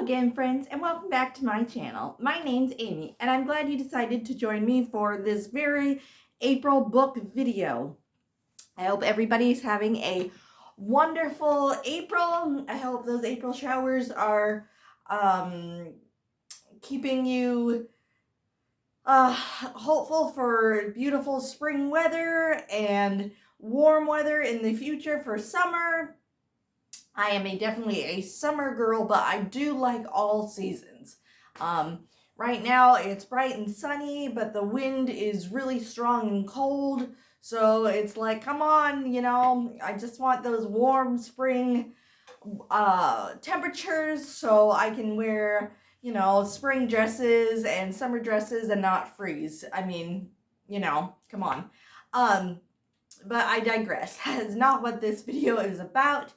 again, friends, and welcome back to my channel. My name's Amy, and I'm glad you decided to join me for this very April book video. I hope everybody's having a wonderful April. I hope those April showers are keeping you hopeful for beautiful spring weather and warm weather in the future for summer. I am definitely a summer girl, but I do like all seasons. Right now it's bright and sunny, but the wind is really strong and cold. So it's like, come on, I just want those warm spring temperatures so I can wear, spring dresses and summer dresses and not freeze. I mean, come on. But I digress. That is not what this video is about.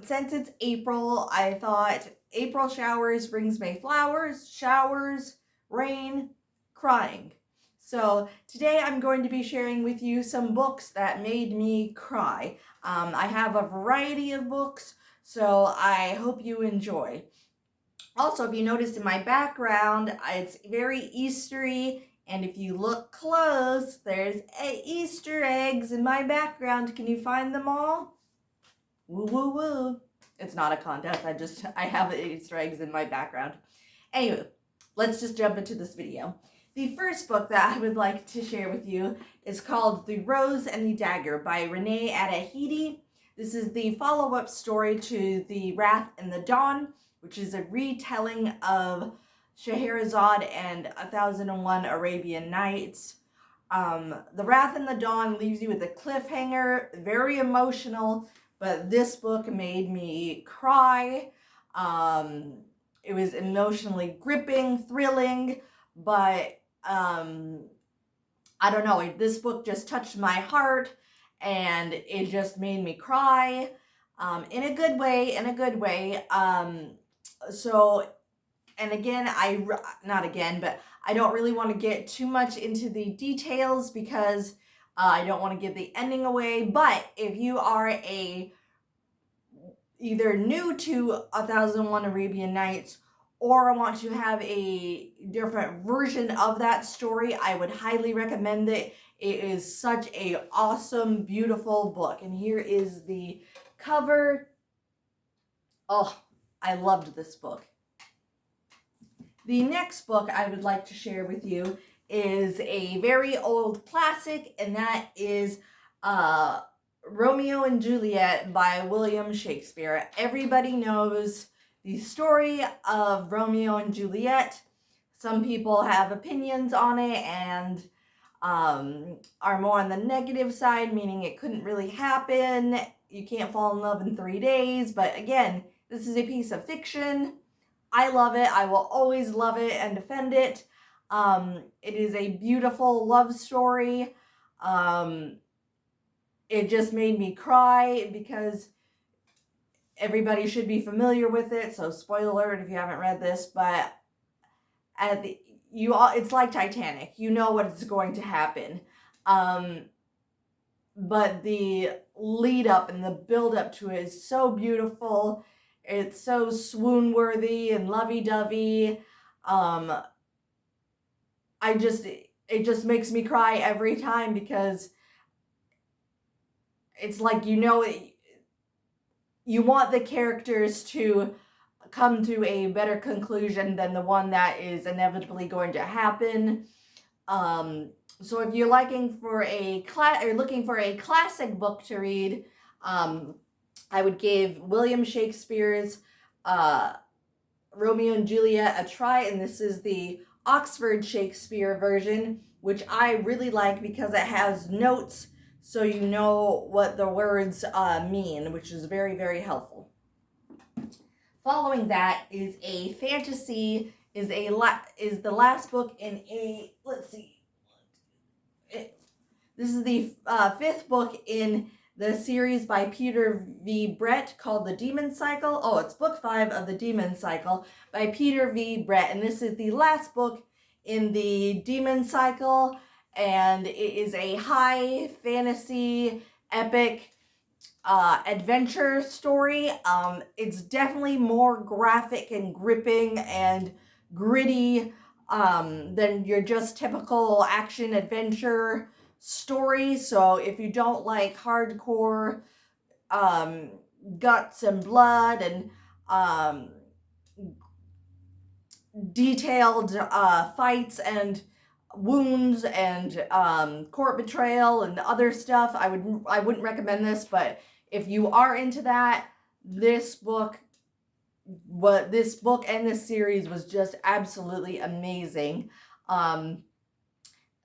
Since it's April, I thought April showers brings May flowers, showers, rain, crying. So today I'm going to be sharing with you some books that made me cry. I have a variety of books, so I hope you enjoy. Also, if you notice in my background, it's very Eastery, and if you look close, there's Easter eggs in my background. Can you find them all? Woo, woo, woo. It's not a contest. I have Easter eggs in my background. Anyway, let's just jump into this video. The first book that I would like to share with you is called The Rose and the Dagger by Renee Adahidi. This is the follow-up story to The Wrath and the Dawn, which is a retelling of Scheherazade and 1001 Arabian Nights. The Wrath and the Dawn leaves you with a cliffhanger, very emotional, but this book made me cry. It was emotionally gripping, thrilling, but I don't know, this book just touched my heart, and it just made me cry, in a good way, and again, but I don't really want to get too much into the details because I don't want to give the ending away. But if you are either new to 1001 Arabian Nights or want to have a different version of that story, I would highly recommend it. It is such a awesome, beautiful book. And here is the cover. Oh, I loved this book. The next book I would like to share with you is a very old classic, and that is Romeo and Juliet by William Shakespeare. Everybody knows the story of Romeo and Juliet. Some people have opinions on it and are more on the negative side, meaning it couldn't really happen. You can't fall in love in 3 days. But again, this is a piece of fiction. I love it. I will always love it and defend it. It is a beautiful love story. It just made me cry because everybody should be familiar with it. So spoiler alert if you haven't read this, but it's like Titanic. You know what's going to happen. But the lead up and the build up to it is so beautiful. It's so swoon-worthy and lovey-dovey. It just makes me cry every time because it's like, you want the characters to come to a better conclusion than the one that is inevitably going to happen. So if you're looking for a classic book to read, I would give William Shakespeare's Romeo and Juliet a try, and this is the Oxford Shakespeare version, which I really like because it has notes so you know what the words mean, which is very, very helpful. Following that is a fantasy, is the last book in a, let's see, this is the fifth book in the series by Peter V. Brett called The Demon Cycle. Oh, it's book 5 of The Demon Cycle by Peter V. Brett. And this is the last book in the Demon Cycle. And it is a high fantasy, epic adventure story. It's definitely more graphic and gripping and gritty than your just typical action adventure story. So if you don't like hardcore guts and blood and detailed fights and wounds and court betrayal and other stuff, I wouldn't recommend this. But if you are into that, this book and this series was just absolutely amazing.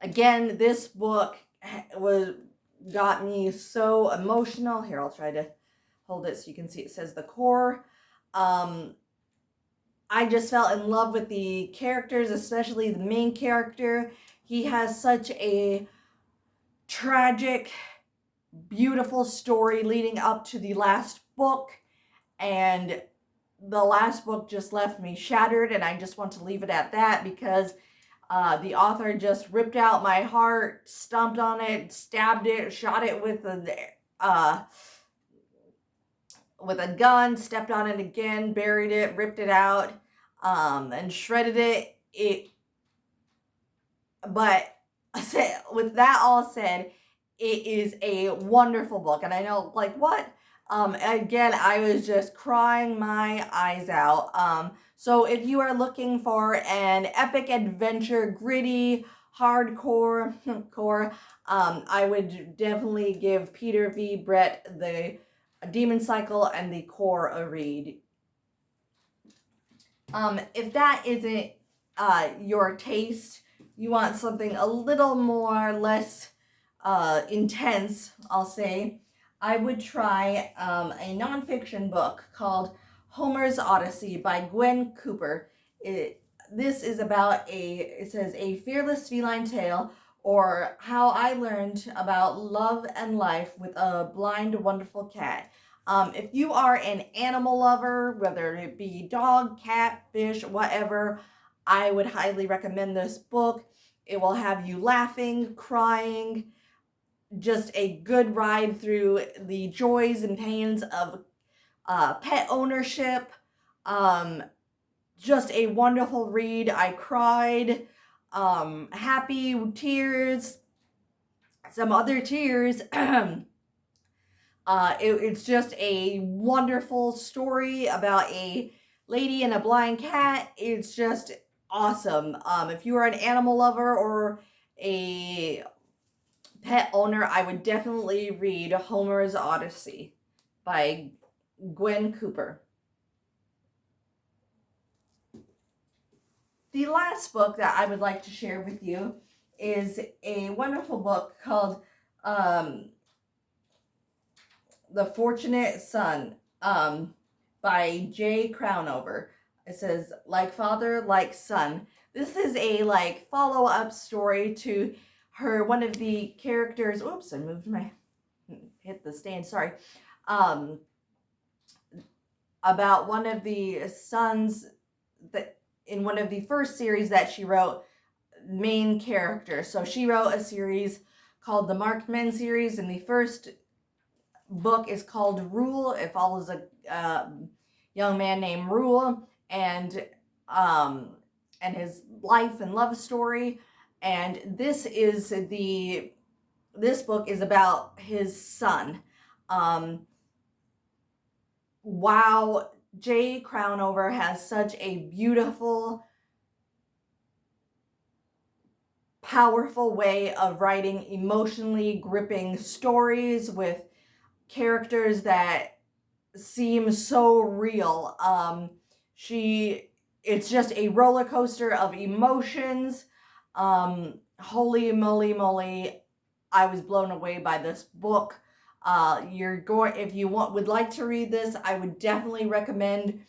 Again, this book got me so emotional. Here, I'll try to hold it so you can see. It says the core. I just fell in love with the characters, especially the main character. He has such a tragic, beautiful story leading up to the last book, and the last book just left me shattered, and I just want to leave it at that because the author just ripped out my heart, stomped on it, stabbed it, shot it with a gun, stepped on it again, buried it, ripped it out, and shredded it. But with that all said, it is a wonderful book. And I know, like, what? Again, I was just crying my eyes out. So if you are looking for an epic adventure, gritty, hardcore I would definitely give Peter V. Brett, the Demon Cycle, and the Core a read. If that isn't your taste, you want something a little more less intense, I'll say, I would try a nonfiction book called Homer's Odyssey by Gwen Cooper. This is about it says a fearless feline tale, or how I learned about love and life with a blind, wonderful cat. If you are an animal lover, whether it be dog, cat, fish, whatever, I would highly recommend this book. It will have you laughing, crying, just a good ride through the joys and pains of pet ownership. Just a wonderful read. I cried, happy tears, some other tears. It's just a wonderful story about a lady and a blind cat. It's just awesome. If you are an animal lover or a pet owner, I would definitely read Homer's Odyssey by Gwen Cooper. The last book that I would like to share with you is a wonderful book called The Fortunate Son by Jay Crownover. It says, like father, like son. This is a follow-up story to one of the characters. Oops, I hit the stand, sorry. About one of the sons that in one of the first series that she wrote, main character. So she wrote a series called the Marked Men series, and the first book is called Rule. It follows a young man named Rule and his life and love story. And this book is about his son. Wow, Jay Crownover has such a beautiful, powerful way of writing emotionally gripping stories with characters that seem so real. It's just a roller coaster of emotions. Holy moly, I was blown away by this book. If you would like to read this, I would definitely recommend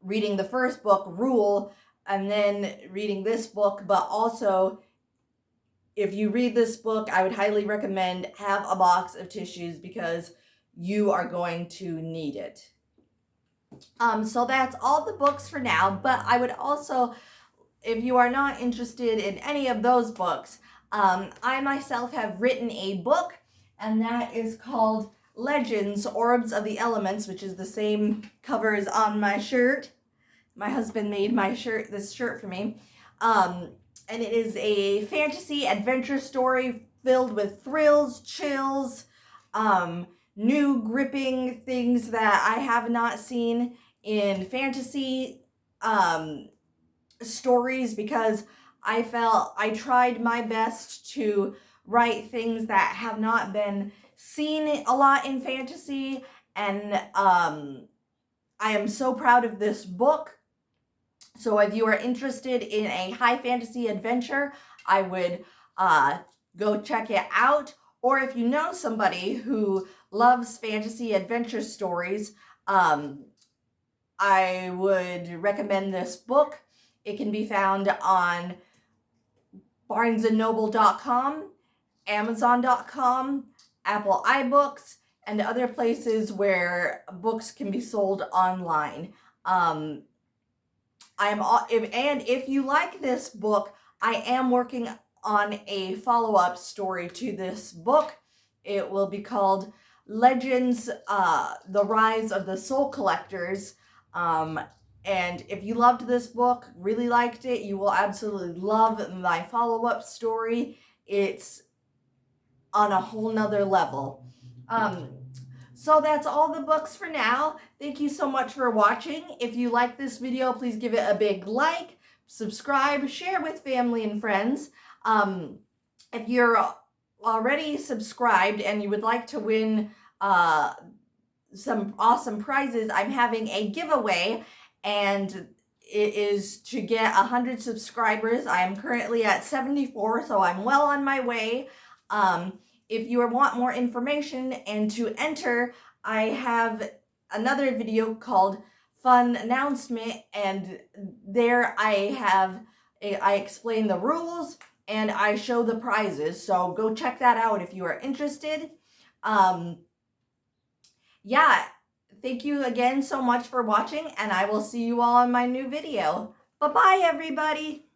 reading the first book, Rule, and then reading this book. But also, if you read this book, I would highly recommend have a box of tissues because you are going to need it. So that's all the books for now, but I would also, if you are not interested in any of those books, I myself have written a book, and that is called Legends, Orbs of the Elements, which is the same cover as on my shirt. My husband made this shirt for me. And it is a fantasy adventure story filled with thrills, chills, new gripping things that I have not seen in fantasy stories, because I felt I tried my best to write things that have not been seen a lot in fantasy, and I am so proud of this book. So if you are interested in a high fantasy adventure, I would go check it out. Or if you know somebody who loves fantasy adventure stories, I would recommend this book. It can be found on barnesandnoble.com, amazon.com, Apple iBooks, and other places where books can be sold online. If you like this book, I am working on a follow-up story to this book. It will be called Legends, The Rise of the Soul Collectors. And if you loved this book, really liked it, you will absolutely love my follow-up story. It's on a whole nother level. So that's all the books for now. Thank you so much for watching. If you like this video, please give it a big like, subscribe, share with family and friends. If you're already subscribed and you would like to win some awesome prizes, I'm having a giveaway, and it is to get 100 subscribers. I am currently at 74, so I'm well on my way. If you want more information and to enter, I have another video called Fun Announcement, and there I explain the rules and I show the prizes. So go check that out if you are interested. Yeah, thank you again so much for watching, and I will see you all in my new video. Bye-bye, everybody.